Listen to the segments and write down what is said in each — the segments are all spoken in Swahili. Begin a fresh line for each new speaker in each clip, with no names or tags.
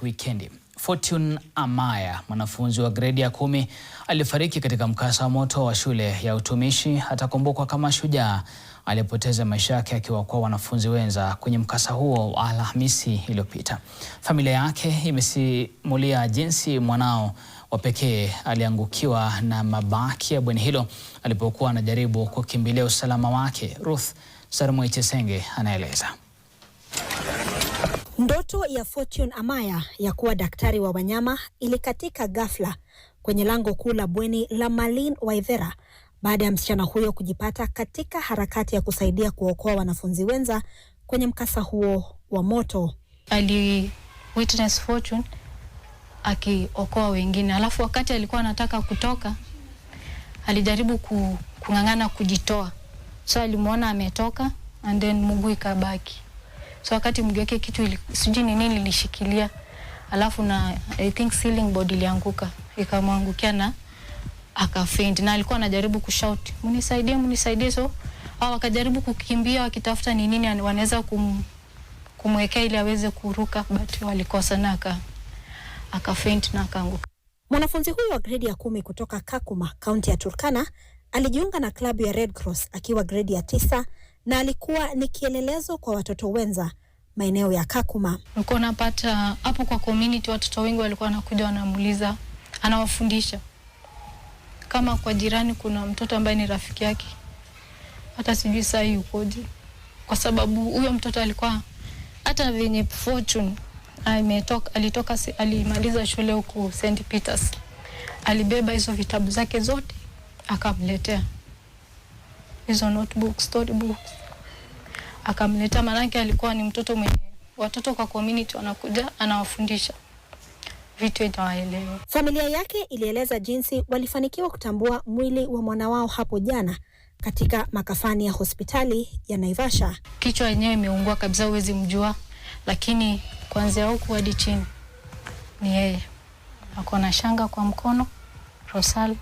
wikendi. Fortune Amaya, mwanafunzi wa gredi ya 10, alifariki katika mkasa wa moto wa shule ya utumishi. Atakumbukwa kama shujaa aliyepoteza maisha yake akiwaokoa wanafunzi wenza kwenye mkasa huo Alhamisi iliyopita. Familia yake imesimulia jinsi mwanao wa pekee aliangukiwa na mabaki ya bweni hilo alipokuwa anajaribu kukimbilia usalama wake. Ruth Sarmuichesenge anaeleza.
Ndoto ya Fortune Amaya ya kuwa daktari wa wanyama ilikatika ghafla kwenye lango kuu la bweni la Marlene Waithera baada ya msichana huyo kujipata katika harakati ya kusaidia kuokoa wanafunzi wenza kwenye mkasa huo wa moto.
Witness Fortune akiokoa wengine, alafu wakati alikuwa anataka kutoka alijaribu kung'ang'ana kujitoa, so alimuona ametoka and then mguu ikabaki. So wakati mguu yake kitu sijui ni nini ilishikilia, alafu na I think ceiling board ilianguka ikamwangukia na akafaint, na alikuwa anajaribu kushout munisaidie. So hao wakajaribu kukimbia wakitafuta ni nini wanaweza kumwekea ili aweze kuruka, but walikosa na akafaint na akaanguka.
Mwanafunzi huyo wa gredi ya 10 kutoka Kakuma, kaunti ya Turkana, alijiunga na klabu ya Red Cross akiwa gredi ya 9 na alikuwa ni kielelezo kwa watoto wenza maeneo ya Kakuma.
Nilikuwa napata hapo kwa community, watoto wengi walikuwa wanakuja wanamuuliza, anawafundisha. Kama kwa jirani kuna mtoto ambaye ni rafiki yake, hata sijui saa hii ukoje, kwa sababu huyo mtoto alikuwa hata venye Fortune alimaliza shule huko St. Peters, alibeba hizo vitabu zake zote akamletea, hizo notebooks, storybooks akamletea, manake alikuwa ni mtoto mwenye watoto kwa community wanakuja anawafundisha vitu itawaelewa.
Familia yake ilieleza jinsi walifanikiwa kutambua mwili wa mwana wao hapo jana katika makafani ya hospitali ya Naivasha.
Kichwa yenyewe imeungua kabisa, huwezi mjua, lakini kuanzia huku hadi chini ni yeye. Ako na shanga kwa mkono, rosal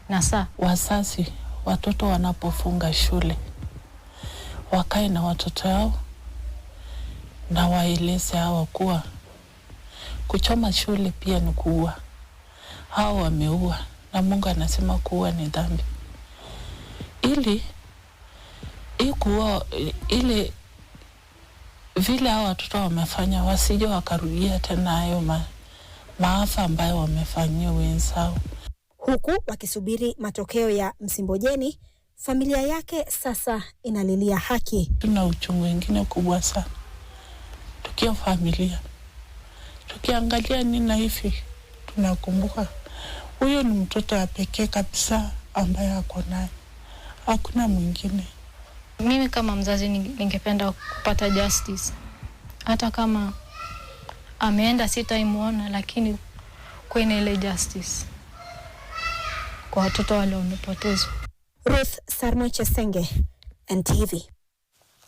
na saa.
Wazazi watoto wanapofunga shule wakae na watoto wao na waeleze hao kuwa kuchoma shule pia ni kuua. Hao wameua na Mungu anasema kuua ni dhambi. Ile vile hao watoto wamefanya wasije wakarudia tena hayo maafa ambayo wamefanyia wenzao.
Huku wakisubiri matokeo ya Msimbojeni, familia yake sasa inalilia haki.
Tuna uchungu wengine kubwa sana tukiwa familia. Tukiangalia nina hivi tunakumbuka huyo ni mtoto wa pekee kabisa ambaye ako naye, hakuna mwingine.
Mimi kama mzazi ningependa kupata justice, hata kama ameenda sitaimuona, lakini kwenye ile justice kwa watoto wale wamepotezwa.
Ruth Sarmuichesenge, NTV.